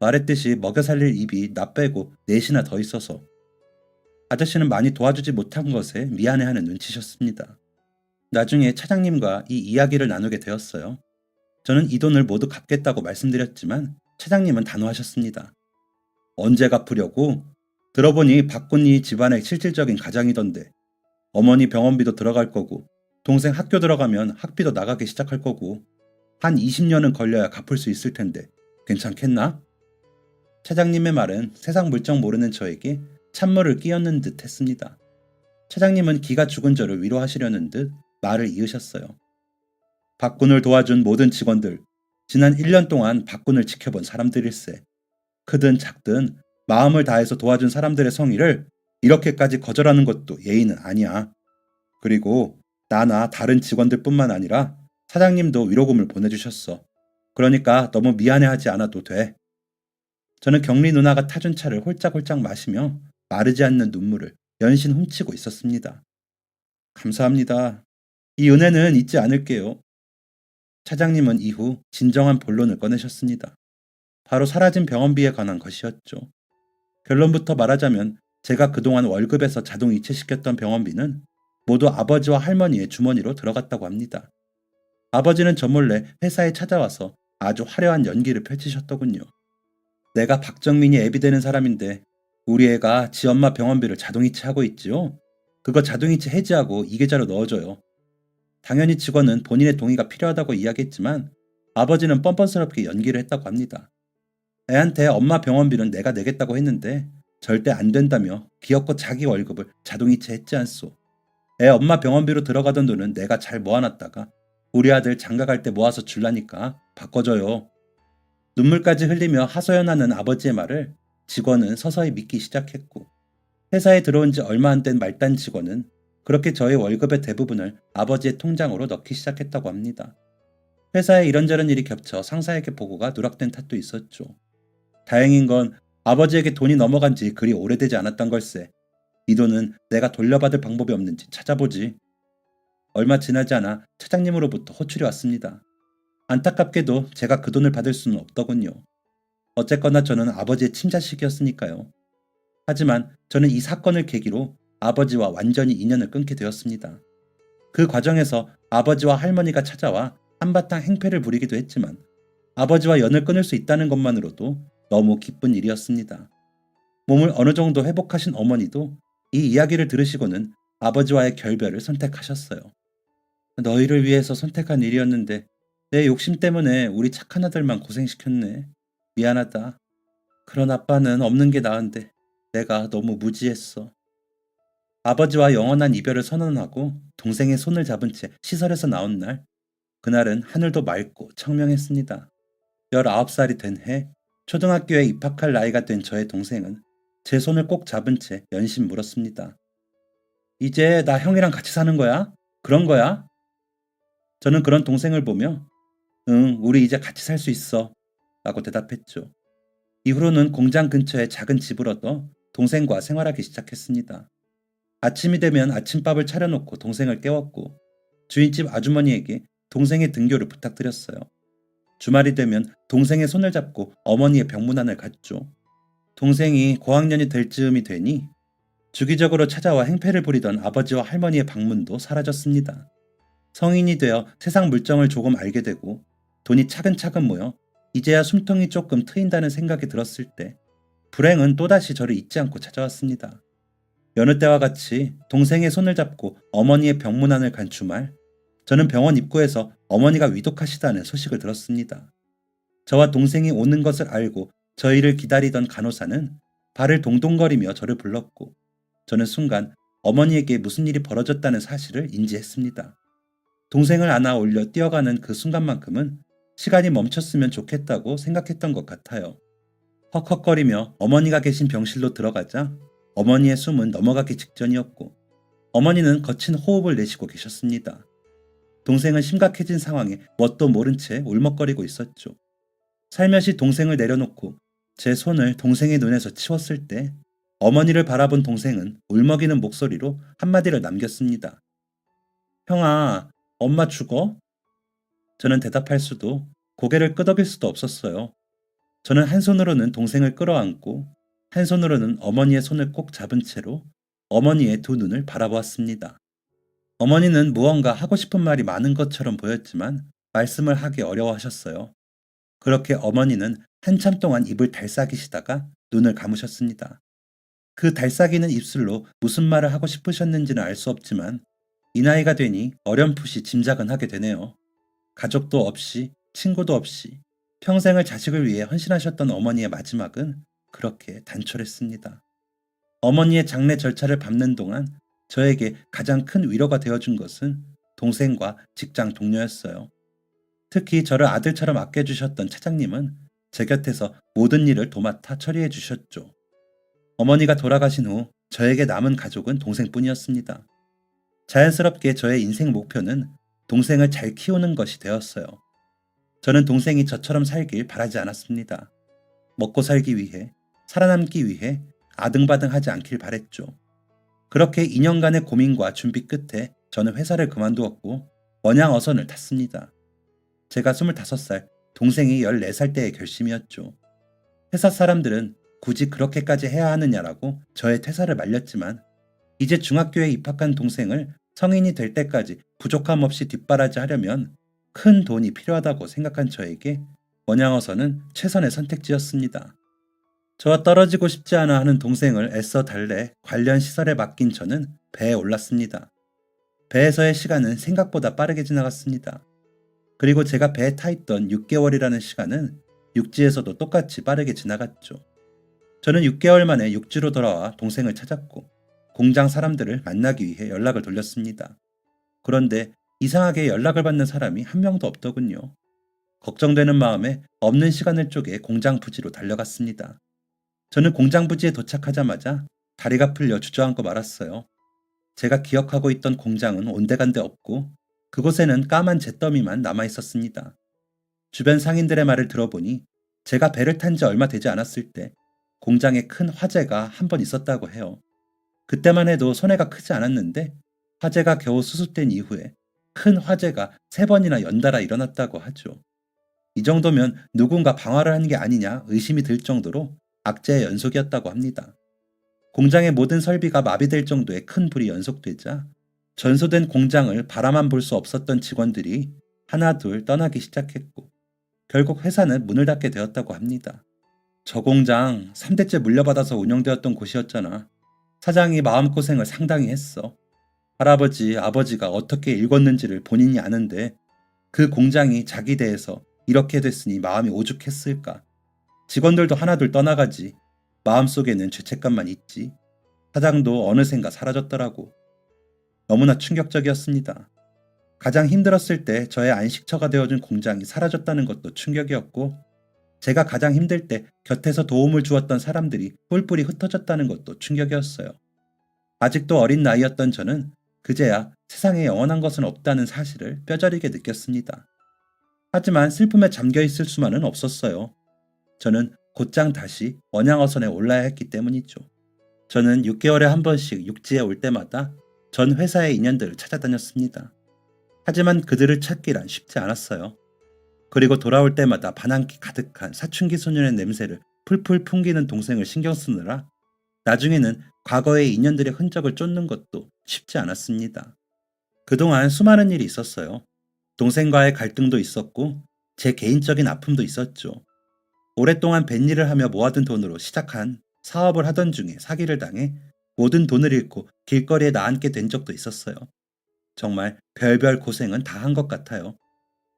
Speaker 1: 말했듯이 먹여 살릴 입이 나 빼고 넷이나 더 있어서. 아저씨는 많이 도와주지 못한 것에 미안해하는 눈치셨습니다. 나중에 차장님과 이 이야기를 나누게 되었어요. 저는 이 돈을 모두 갚겠다고 말씀드렸지만 차장님은 단호하셨습니다. 언제 갚으려고? 들어보니 박군이 집안의 실질적인 가장이던데 어머니 병원비도 들어갈 거고 동생 학교 들어가면 학비도 나가기 시작할 거고 한 20년은 걸려야 갚을 수 있을 텐데 괜찮겠나? 차장님의 말은 세상 물정 모르는 저에게 찬물을 끼얹는 듯 했습니다. 차장님은 기가 죽은 저를 위로하시려는 듯 말을 이으셨어요. 박군을 도와준 모든 직원들, 지난 1년 동안 박군을 지켜본 사람들일세. 크든 작든 마음을 다해서 도와준 사람들의 성의를 이렇게까지 거절하는 것도 예의는 아니야. 그리고 나나 다른 직원들뿐만 아니라 사장님도 위로금을 보내주셨어. 그러니까 너무 미안해하지 않아도 돼. 저는 경리 누나가 타준 차를 홀짝홀짝 마시며 마르지 않는 눈물을 연신 훔치고 있었습니다. 감사합니다. 이 은혜는 잊지 않을게요. 차장님은 이후 진정한 본론을 꺼내셨습니다. 바로 사라진 병원비에 관한 것이었죠. 결론부터 말하자면 제가 그동안 월급에서 자동 이체시켰던 병원비는 모두 아버지와 할머니의 주머니로 들어갔다고 합니다. 아버지는 저 몰래 회사에 찾아와서 아주 화려한 연기를 펼치셨더군요. 내가 박정민이 애비 되는 사람인데 우리 애가 지 엄마 병원비를 자동이체하고 있지요. 그거 자동이체 해지하고 이 계좌로 넣어줘요. 당연히 직원은 본인의 동의가 필요하다고 이야기했지만 아버지는 뻔뻔스럽게 연기를 했다고 합니다. 애한테 엄마 병원비는 내가 내겠다고 했는데 절대 안 된다며 기어코 자기 월급을 자동이체 했지 않소. 애 엄마 병원비로 들어가던 돈은 내가 잘 모아놨다가 우리 아들 장가갈 때 모아서 줄라니까 바꿔줘요. 눈물까지 흘리며 하소연하는 아버지의 말을 직원은 서서히 믿기 시작했고, 회사에 들어온 지 얼마 안 된 말단 직원은 그렇게 저희 월급의 대부분을 아버지의 통장으로 넣기 시작했다고 합니다. 회사에 이런저런 일이 겹쳐 상사에게 보고가 누락된 탓도 있었죠. 다행인 건 아버지에게 돈이 넘어간 지 그리 오래되지 않았던 걸세. 이 돈은 내가 돌려받을 방법이 없는지 찾아보지. 얼마 지나지 않아 차장님으로부터 호출이 왔습니다. 안타깝게도 제가 그 돈을 받을 수는 없더군요. 어쨌거나 저는 아버지의 친자식이었으니까요. 하지만 저는 이 사건을 계기로 아버지와 완전히 인연을 끊게 되었습니다. 그 과정에서 아버지와 할머니가 찾아와 한바탕 행패를 부리기도 했지만 아버지와 연을 끊을 수 있다는 것만으로도 너무 기쁜 일이었습니다. 몸을 어느 정도 회복하신 어머니도 이 이야기를 들으시고는 아버지와의 결별을 선택하셨어요. 너희를 위해서 선택한 일이었는데 내 욕심 때문에 우리 착한 아들만 고생시켰네. 미안하다. 그런 아빠는 없는 게 나은데 내가 너무 무지했어. 아버지와 영원한 이별을 선언하고 동생의 손을 잡은 채 시설에서 나온 날, 그날은 하늘도 맑고 청명했습니다. 19살이 된 해, 초등학교에 입학할 나이가 된 저의 동생은 제 손을 꼭 잡은 채 연신 물었습니다. 이제 나 형이랑 같이 사는 거야? 그런 거야? 저는 그런 동생을 보며 응, 우리 이제 같이 살 수 있어 라고 대답했죠. 이후로는 공장 근처에 작은 집을 얻어 동생과 생활하기 시작했습니다. 아침이 되면 아침밥을 차려놓고 동생을 깨웠고 주인집 아주머니에게 동생의 등교를 부탁드렸어요. 주말이 되면 동생의 손을 잡고 어머니의 병문안을 갔죠. 동생이 고학년이 될 즈음이 되니 주기적으로 찾아와 행패를 부리던 아버지와 할머니의 방문도 사라졌습니다. 성인이 되어 세상 물정을 조금 알게 되고 돈이 차근차근 모여 이제야 숨통이 조금 트인다는 생각이 들었을 때 불행은 또다시 저를 잊지 않고 찾아왔습니다. 여느 때와 같이 동생의 손을 잡고 어머니의 병문안을 간 주말, 저는 병원 입구에서 어머니가 위독하시다는 소식을 들었습니다. 저와 동생이 오는 것을 알고 저희를 기다리던 간호사는 발을 동동거리며 저를 불렀고 저는 순간 어머니에게 무슨 일이 벌어졌다는 사실을 인지했습니다. 동생을 안아 올려 뛰어가는 그 순간만큼은 시간이 멈췄으면 좋겠다고 생각했던 것 같아요. 헉헉거리며 어머니가 계신 병실로 들어가자 어머니의 숨은 넘어가기 직전이었고 어머니는 거친 호흡을 내쉬고 계셨습니다. 동생은 심각해진 상황에 뭣도 모른 채 울먹거리고 있었죠. 살며시 동생을 내려놓고 제 손을 동생의 눈에서 치웠을 때 어머니를 바라본 동생은 울먹이는 목소리로 한마디를 남겼습니다. 형아, 엄마 죽어? 저는 대답할 수도 고개를 끄덕일 수도 없었어요. 저는 한 손으로는 동생을 끌어안고 한 손으로는 어머니의 손을 꼭 잡은 채로 어머니의 두 눈을 바라보았습니다. 어머니는 무언가 하고 싶은 말이 많은 것처럼 보였지만 말씀을 하기 어려워하셨어요. 그렇게 어머니는 한참 동안 입을 달싹이시다가 눈을 감으셨습니다. 그 달싹이는 입술로 무슨 말을 하고 싶으셨는지는 알 수 없지만 이 나이가 되니 어렴풋이 짐작은 하게 되네요. 가족도 없이 친구도 없이 평생을 자식을 위해 헌신하셨던 어머니의 마지막은 그렇게 단촐했습니다. 어머니의 장례 절차를 밟는 동안 저에게 가장 큰 위로가 되어준 것은 동생과 직장 동료였어요. 특히 저를 아들처럼 아껴주셨던 차장님은 제 곁에서 모든 일을 도맡아 처리해 주셨죠. 어머니가 돌아가신 후 저에게 남은 가족은 동생뿐이었습니다. 자연스럽게 저의 인생 목표는 동생을 잘 키우는 것이 되었어요. 저는 동생이 저처럼 살길 바라지 않았습니다. 먹고 살기 위해, 살아남기 위해 아등바등하지 않길 바랬죠. 그렇게 2년간의 고민과 준비 끝에 저는 회사를 그만두었고 원양 어선을 탔습니다. 제가 25살, 동생이 14살 때의 결심이었죠. 회사 사람들은 굳이 그렇게까지 해야 하느냐라고 저의 퇴사를 말렸지만 이제 중학교에 입학한 동생을 성인이 될 때까지 부족함 없이 뒷바라지 하려면 큰 돈이 필요하다고 생각한 저에게 원양어선은 최선의 선택지였습니다. 저와 떨어지고 싶지 않아 하는 동생을 애써 달래 관련 시설에 맡긴 저는 배에 올랐습니다. 배에서의 시간은 생각보다 빠르게 지나갔습니다. 그리고 제가 배에 타 있던 6개월이라는 시간은 육지에서도 똑같이 빠르게 지나갔죠. 저는 6개월 만에 육지로 돌아와 동생을 찾았고 공장 사람들을 만나기 위해 연락을 돌렸습니다. 그런데 이상하게 연락을 받는 사람이 한 명도 없더군요. 걱정되는 마음에 없는 시간을 쪼개 공장 부지로 달려갔습니다. 저는 공장 부지에 도착하자마자 다리가 풀려 주저앉고 말았어요. 제가 기억하고 있던 공장은 온데간데 없고 그곳에는 까만 잿더미만 남아 있었습니다. 주변 상인들의 말을 들어보니 제가 배를 탄 지 얼마 되지 않았을 때 공장에 큰 화재가 한 번 있었다고 해요. 그때만 해도 손해가 크지 않았는데 화재가 겨우 수습된 이후에 큰 화재가 3번이나 연달아 일어났다고 하죠. 이 정도면 누군가 방화를 한 게 아니냐 의심이 들 정도로 악재의 연속이었다고 합니다. 공장의 모든 설비가 마비될 정도의 큰 불이 연속되자 전소된 공장을 바라만 볼 수 없었던 직원들이 하나둘 떠나기 시작했고 결국 회사는 문을 닫게 되었다고 합니다. 저 공장 3대째 물려받아서 운영되었던 곳이었잖아. 사장이 마음고생을 상당히 했어. 할아버지, 아버지가 어떻게 읽었는지를 본인이 아는데 그 공장이 자기 대에서 이렇게 됐으니 마음이 오죽했을까. 직원들도 하나둘 떠나가지. 마음속에는 죄책감만 있지. 사장도 어느샌가 사라졌더라고. 너무나 충격적이었습니다. 가장 힘들었을 때 저의 안식처가 되어준 공장이 사라졌다는 것도 충격이었고 제가 가장 힘들 때 곁에서 도움을 주었던 사람들이 뿔뿔이 흩어졌다는 것도 충격이었어요. 아직도 어린 나이였던 저는 그제야 세상에 영원한 것은 없다는 사실을 뼈저리게 느꼈습니다. 하지만 슬픔에 잠겨 있을 수만은 없었어요. 저는 곧장 다시 원양어선에 올라야 했기 때문이죠. 저는 6개월에 한 번씩 육지에 올 때마다 전 회사의 인연들을 찾아다녔습니다. 하지만 그들을 찾기란 쉽지 않았어요. 그리고 돌아올 때마다 반항기 가득한 사춘기 소년의 냄새를 풀풀 풍기는 동생을 신경 쓰느라 나중에는 과거의 인연들의 흔적을 쫓는 것도 쉽지 않았습니다. 그동안 수많은 일이 있었어요. 동생과의 갈등도 있었고 제 개인적인 아픔도 있었죠. 오랫동안 뱃일을 하며 모아둔 돈으로 시작한 사업을 하던 중에 사기를 당해 모든 돈을 잃고 길거리에 나앉게 된 적도 있었어요. 정말 별별 고생은 다 한 것 같아요.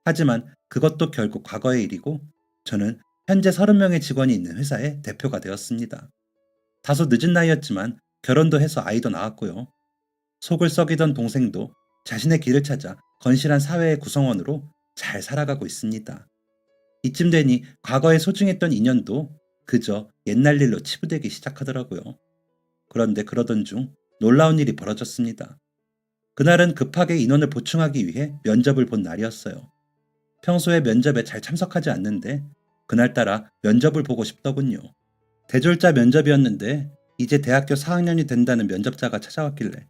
Speaker 1: 하지만 그것도 결국 과거의 일이고 저는 현재 30명의 직원이 있는 회사의 대표가 되었습니다. 다소 늦은 나이였지만 결혼도 해서 아이도 낳았고요. 속을 썩이던 동생도 자신의 길을 찾아 건실한 사회의 구성원으로 잘 살아가고 있습니다. 이쯤 되니 과거에 소중했던 인연도 그저 옛날 일로 치부되기 시작하더라고요. 그런데 그러던 중 놀라운 일이 벌어졌습니다. 그날은 급하게 인원을 보충하기 위해 면접을 본 날이었어요. 평소에 면접에 잘 참석하지 않는데 그날따라 면접을 보고 싶더군요. 대졸자 면접이었는데 이제 대학교 4학년이 된다는 면접자가 찾아왔길래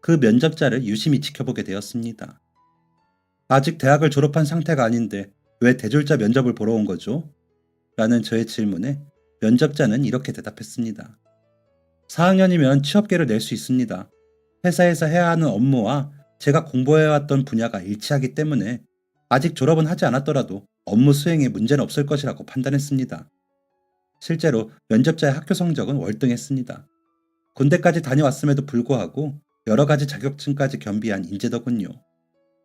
Speaker 1: 그 면접자를 유심히 지켜보게 되었습니다. 아직 대학을 졸업한 상태가 아닌데 왜 대졸자 면접을 보러 온 거죠? 라는 저의 질문에 면접자는 이렇게 대답했습니다. 4학년이면 취업계를 낼 수 있습니다. 회사에서 해야 하는 업무와 제가 공부해왔던 분야가 일치하기 때문에 아직 졸업은 하지 않았더라도 업무 수행에 문제는 없을 것이라고 판단했습니다. 실제로 면접자의 학교 성적은 월등했습니다. 군대까지 다녀왔음에도 불구하고 여러 가지 자격증까지 겸비한 인재더군요.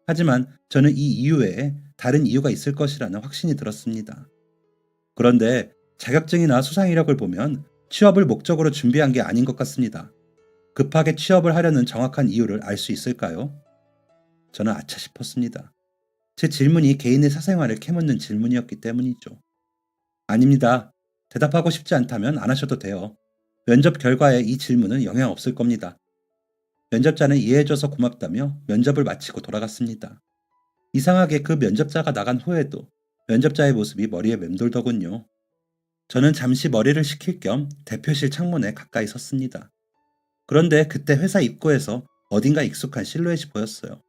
Speaker 1: 하지만 저는 이 이유 외에 다른 이유가 있을 것이라는 확신이 들었습니다. 그런데 자격증이나 수상 이력을 보면 취업을 목적으로 준비한 게 아닌 것 같습니다. 급하게 취업을 하려는 정확한 이유를 알 수 있을까요? 저는 아차 싶었습니다. 제 질문이 개인의 사생활을 캐묻는 질문이었기 때문이죠. 아닙니다. 대답하고 싶지 않다면 안 하셔도 돼요. 면접 결과에 이 질문은 영향 없을 겁니다. 면접자는 이해해줘서 고맙다며 면접을 마치고 돌아갔습니다. 이상하게 그 면접자가 나간 후에도 면접자의 모습이 머리에 맴돌더군요. 저는 잠시 머리를 식힐 겸 대표실 창문에 가까이 섰습니다. 그런데 그때 회사 입구에서 어딘가 익숙한 실루엣이 보였어요.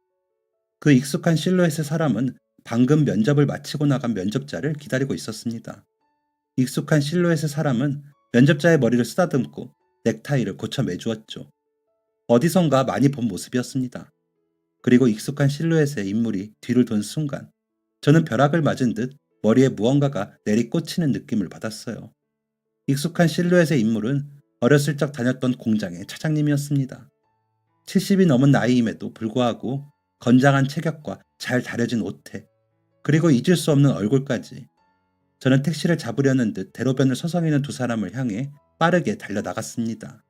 Speaker 1: 그 익숙한 실루엣의 사람은 방금 면접을 마치고 나간 면접자를 기다리고 있었습니다. 익숙한 실루엣의 사람은 면접자의 머리를 쓰다듬고 넥타이를 고쳐 매주었죠. 어디선가 많이 본 모습이었습니다. 그리고 익숙한 실루엣의 인물이 뒤를 돈 순간 저는 벼락을 맞은 듯 머리에 무언가가 내리꽂히는 느낌을 받았어요. 익숙한 실루엣의 인물은 어렸을 적 다녔던 공장의 차장님이었습니다. 70이 넘은 나이임에도 불구하고 건장한 체격과 잘 다려진 옷태, 그리고 잊을 수 없는 얼굴까지. 저는 택시를 잡으려는 듯 대로변을 서성이는 두 사람을 향해 빠르게 달려나갔습니다.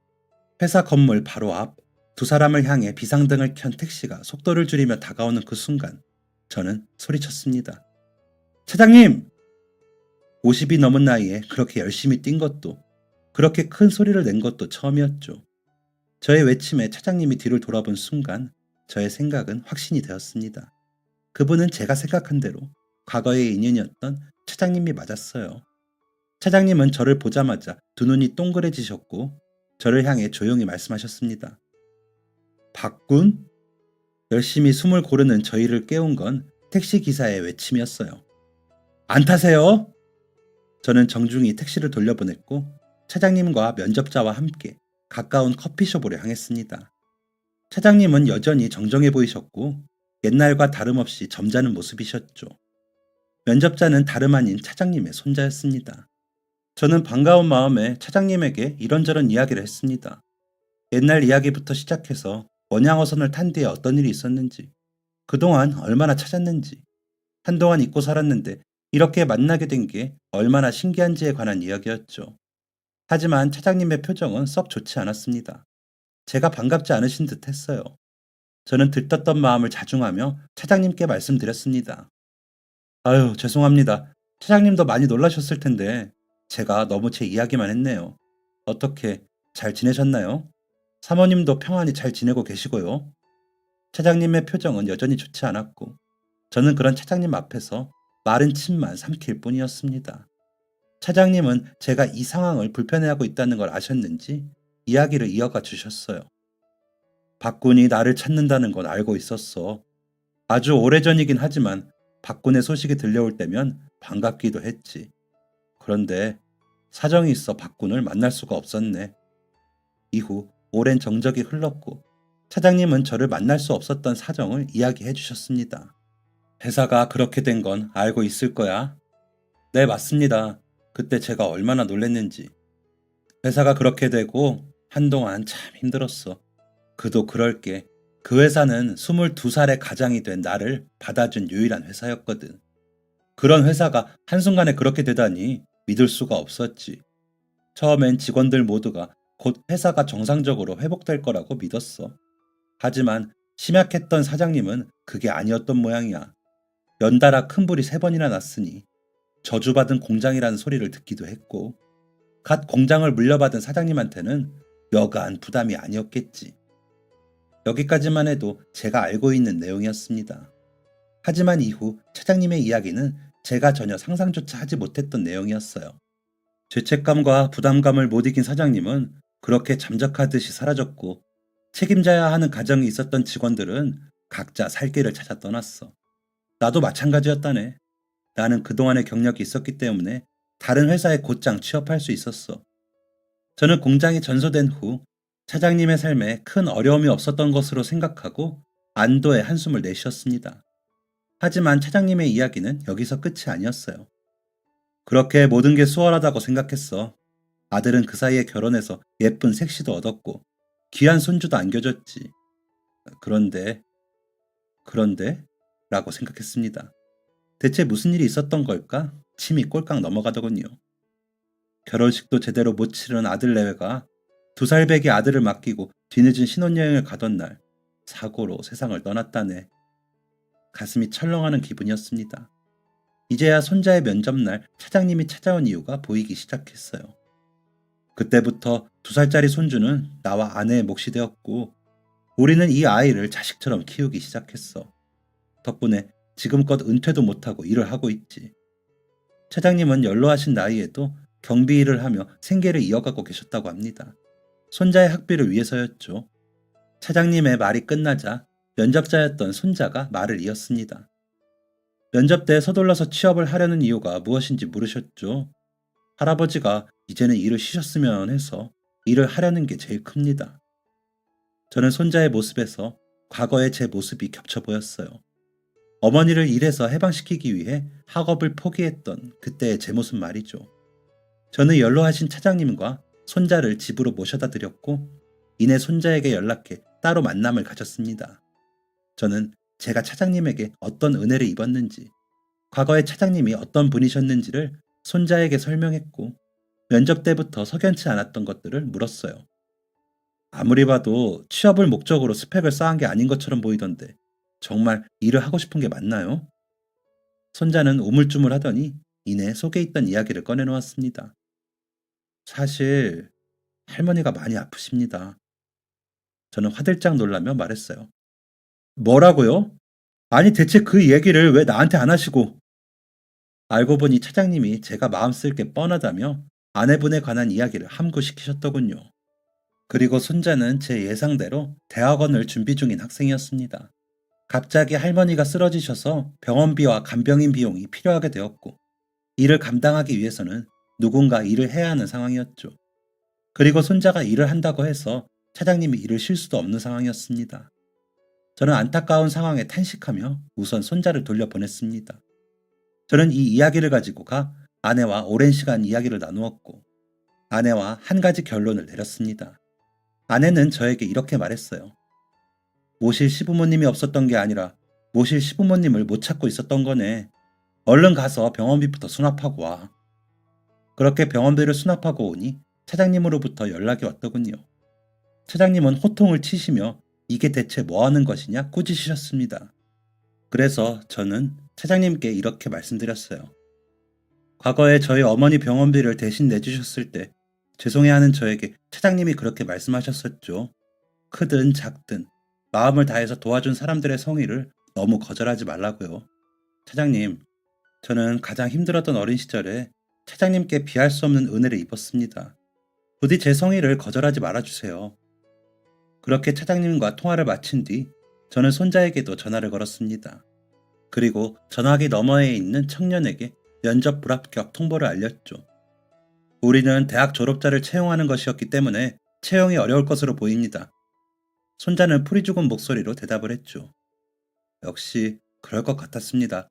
Speaker 1: 회사 건물 바로 앞, 두 사람을 향해 비상등을 켠 택시가 속도를 줄이며 다가오는 그 순간 저는 소리쳤습니다. 차장님! 50이 넘은 나이에 그렇게 열심히 뛴 것도, 그렇게 큰 소리를 낸 것도 처음이었죠. 저의 외침에 차장님이 뒤를 돌아본 순간 저의 생각은 확신이 되었습니다. 그분은 제가 생각한 대로 과거의 인연이었던 차장님이 맞았어요. 차장님은 저를 보자마자 두 눈이 동그래지셨고 저를 향해 조용히 말씀하셨습니다. 박군? 열심히 숨을 고르는 저희를 깨운 건 택시기사의 외침이었어요. 안 타세요? 저는 정중히 택시를 돌려보냈고 차장님과 면접자와 함께 가까운 커피숍으로 향했습니다. 차장님은 여전히 정정해 보이셨고 옛날과 다름없이 점잖은 모습이셨죠. 면접자는 다름 아닌 차장님의 손자였습니다. 저는 반가운 마음에 차장님에게 이런저런 이야기를 했습니다. 옛날 이야기부터 시작해서 원양어선을 탄 뒤에 어떤 일이 있었는지, 그동안 얼마나 찾았는지, 한동안 잊고 살았는데 이렇게 만나게 된 게 얼마나 신기한지에 관한 이야기였죠. 하지만 차장님의 표정은 썩 좋지 않았습니다. 제가 반갑지 않으신 듯 했어요. 저는 들떴던 마음을 자중하며 차장님께 말씀드렸습니다. 아유, 죄송합니다. 차장님도 많이 놀라셨을 텐데 제가 너무 제 이야기만 했네요. 어떻게 잘 지내셨나요? 사모님도 평안히 잘 지내고 계시고요. 차장님의 표정은 여전히 좋지 않았고 저는 그런 차장님 앞에서 마른 침만 삼킬 뿐이었습니다. 차장님은 제가 이 상황을 불편해하고 있다는 걸 아셨는지 이야기를 이어가 주셨어요. 박군이 나를 찾는다는 건 알고 있었어. 아주 오래전이긴 하지만 박군의 소식이 들려올 때면 반갑기도 했지. 그런데 사정이 있어 박군을 만날 수가 없었네. 이후 오랜 정적이 흘렀고 차장님은 저를 만날 수 없었던 사정을 이야기해 주셨습니다. 회사가 그렇게 된 건 알고 있을 거야. 네, 맞습니다. 그때 제가 얼마나 놀랬는지. 회사가 그렇게 되고 한동안 참 힘들었어. 그도 그럴 게 그 회사는 22살의 가장이 된 나를 받아준 유일한 회사였거든. 그런 회사가 한순간에 그렇게 되다니 믿을 수가 없었지. 처음엔 직원들 모두가 곧 회사가 정상적으로 회복될 거라고 믿었어. 하지만 심약했던 사장님은 그게 아니었던 모양이야. 연달아 큰 불이 3번이나 났으니 저주받은 공장이라는 소리를 듣기도 했고 갓 공장을 물려받은 사장님한테는 여간 부담이 아니었겠지. 여기까지만 해도 제가 알고 있는 내용이었습니다. 하지만 이후 차장님의 이야기는 제가 전혀 상상조차 하지 못했던 내용이었어요. 죄책감과 부담감을 못 이긴 사장님은 그렇게 잠적하듯이 사라졌고 책임져야 하는 가정이 있었던 직원들은 각자 살 길을 찾아 떠났어. 나도 마찬가지였다네. 나는 그동안의 경력이 있었기 때문에 다른 회사에 곧장 취업할 수 있었어. 저는 공장이 전소된 후 차장님의 삶에 큰 어려움이 없었던 것으로 생각하고 안도의 한숨을 내쉬었습니다. 하지만 차장님의 이야기는 여기서 끝이 아니었어요. 그렇게 모든 게 수월하다고 생각했어. 아들은 그 사이에 결혼해서 예쁜 색시도 얻었고 귀한 손주도 안겨줬지. 그런데 라고 생각했습니다. 대체 무슨 일이 있었던 걸까? 침이 꼴깍 넘어가더군요. 결혼식도 제대로 못 치른 아들 내외가 2살배기 아들을 맡기고 뒤늦은 신혼여행을 가던 날 사고로 세상을 떠났다네. 가슴이 철렁하는 기분이었습니다. 이제야 손자의 면접날 차장님이 찾아온 이유가 보이기 시작했어요. 그때부터 2살짜리 손주는 나와 아내의 몫이 되었고 우리는 이 아이를 자식처럼 키우기 시작했어. 덕분에 지금껏 은퇴도 못하고 일을 하고 있지. 차장님은 연로하신 나이에도 경비 일을 하며 생계를 이어가고 계셨다고 합니다. 손자의 학비를 위해서였죠. 차장님의 말이 끝나자 면접자였던 손자가 말을 이었습니다. 면접 때 서둘러서 취업을 하려는 이유가 무엇인지 물으셨죠. 할아버지가 이제는 일을 쉬셨으면 해서 일을 하려는 게 제일 큽니다. 저는 손자의 모습에서 과거의 제 모습이 겹쳐 보였어요. 어머니를 일에서 해방시키기 위해 학업을 포기했던 그때의 제 모습 말이죠. 저는 연로하신 차장님과 손자를 집으로 모셔다 드렸고 이내 손자에게 연락해 따로 만남을 가졌습니다. 저는 제가 차장님에게 어떤 은혜를 입었는지 과거의 차장님이 어떤 분이셨는지를 손자에게 설명했고 면접 때부터 석연치 않았던 것들을 물었어요. 아무리 봐도 취업을 목적으로 스펙을 쌓은 게 아닌 것처럼 보이던데 정말 일을 하고 싶은 게 맞나요? 손자는 우물쭈물하더니 이내 속에 있던 이야기를 꺼내놓았습니다. 사실 할머니가 많이 아프십니다. 저는 화들짝 놀라며 말했어요. 뭐라고요? 아니 대체 그 얘기를 왜 나한테 안 하시고? 알고 보니 차장님이 제가 마음 쓸 게 뻔하다며 아내분에 관한 이야기를 함구시키셨더군요. 그리고 손자는 제 예상대로 대학원을 준비 중인 학생이었습니다. 갑자기 할머니가 쓰러지셔서 병원비와 간병인 비용이 필요하게 되었고, 이를 감당하기 위해서는 누군가 일을 해야 하는 상황이었죠. 그리고 손자가 일을 한다고 해서 차장님이 일을 쉴 수도 없는 상황이었습니다. 저는 안타까운 상황에 탄식하며 우선 손자를 돌려보냈습니다. 저는 이 이야기를 가지고 가 아내와 오랜 시간 이야기를 나누었고, 아내와 한 가지 결론을 내렸습니다. 아내는 저에게 이렇게 말했어요. 모실 시부모님이 없었던 게 아니라 모실 시부모님을 못 찾고 있었던 거네. 얼른 가서 병원비부터 수납하고 와. 그렇게 병원비를 수납하고 오니 차장님으로부터 연락이 왔더군요. 차장님은 호통을 치시며 이게 대체 뭐 하는 것이냐 꾸짖으셨습니다. 그래서 저는 차장님께 이렇게 말씀드렸어요. 과거에 저희 어머니 병원비를 대신 내주셨을 때 죄송해하는 저에게 차장님이 그렇게 말씀하셨었죠. 크든 작든 마음을 다해서 도와준 사람들의 성의를 너무 거절하지 말라고요. 차장님, 저는 가장 힘들었던 어린 시절에 차장님께 비할 수 없는 은혜를 입었습니다. 부디 제 성의를 거절하지 말아주세요. 그렇게 차장님과 통화를 마친 뒤 저는 손자에게도 전화를 걸었습니다. 그리고 전화기 너머에 있는 청년에게 면접 불합격 통보를 알렸죠. 우리는 대학 졸업자를 채용하는 것이었기 때문에 채용이 어려울 것으로 보입니다. 손자는 풀이 죽은 목소리로 대답을 했죠. 역시 그럴 것 같았습니다.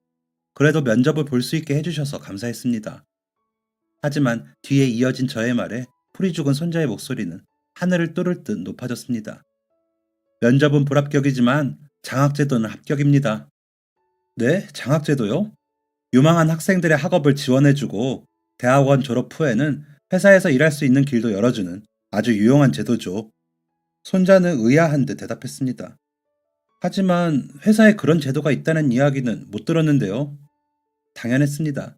Speaker 1: 그래도 면접을 볼 수 있게 해주셔서 감사했습니다. 하지만 뒤에 이어진 저의 말에 풀이 죽은 손자의 목소리는 하늘을 뚫을 듯 높아졌습니다. 면접은 불합격이지만 장학제도는 합격입니다. 네? 장학제도요? 유망한 학생들의 학업을 지원해주고 대학원 졸업 후에는 회사에서 일할 수 있는 길도 열어주는 아주 유용한 제도죠. 손자는 의아한 듯 대답했습니다. 하지만 회사에 그런 제도가 있다는 이야기는 못 들었는데요. 당연했습니다.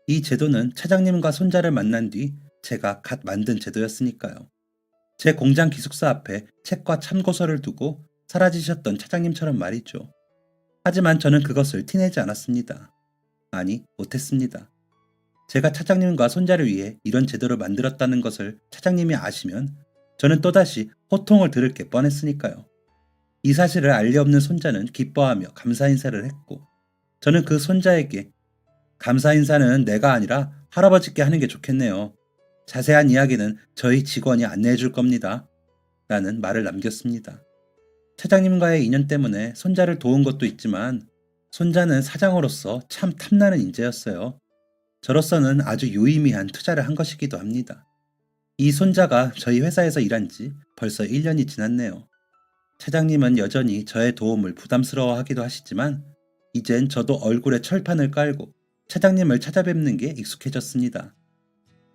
Speaker 1: 이 제도는 차장님과 손자를 만난 뒤 제가 갓 만든 제도였으니까요. 제 공장 기숙사 앞에 책과 참고서를 두고 사라지셨던 차장님처럼 말이죠. 하지만 저는 그것을 티내지 않았습니다. 아니, 못했습니다. 제가 차장님과 손자를 위해 이런 제도를 만들었다는 것을 차장님이 아시면 저는 또다시 호통을 들을 게 뻔했으니까요. 이 사실을 알리 없는 손자는 기뻐하며 감사 인사를 했고, 저는 그 손자에게 감사 인사는 내가 아니라 할아버지께 하는 게 좋겠네요. 자세한 이야기는 저희 직원이 안내해 줄 겁니다. 라는 말을 남겼습니다. 차장님과의 인연 때문에 손자를 도운 것도 있지만 손자는 사장으로서 참 탐나는 인재였어요. 저로서는 아주 유의미한 투자를 한 것이기도 합니다. 이 손자가 저희 회사에서 일한 지 벌써 1년이 지났네요. 차장님은 여전히 저의 도움을 부담스러워하기도 하시지만 이젠 저도 얼굴에 철판을 깔고 차장님을 찾아뵙는 게 익숙해졌습니다.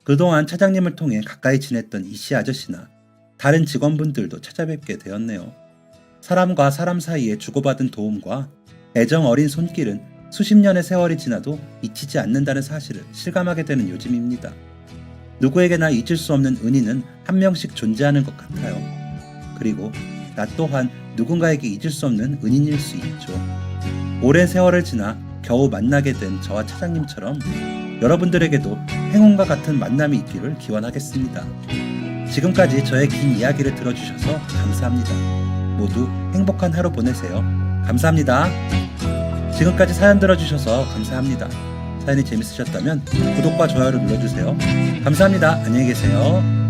Speaker 1: 그동안 차장님을 통해 가까이 지냈던 이씨 아저씨나 다른 직원분들도 찾아뵙게 되었네요. 사람과 사람 사이에 주고받은 도움과 애정 어린 손길은 수십 년의 세월이 지나도 잊히지 않는다는 사실을 실감하게 되는 요즘입니다. 누구에게나 잊을 수 없는 은인은 한 명씩 존재하는 것 같아요. 그리고 나 또한 누군가에게 잊을 수 없는 은인일 수 있죠. 오랜 세월을 지나 겨우 만나게 된 저와 차장님처럼 여러분들에게도 행운과 같은 만남이 있기를 기원하겠습니다. 지금까지 저의 긴 이야기를 들어주셔서 감사합니다. 모두 행복한 하루 보내세요. 감사합니다. 지금까지 사연 들어주셔서 감사합니다. 사연이 재밌으셨다면 구독과 좋아요를 눌러주세요. 감사합니다. 안녕히 계세요.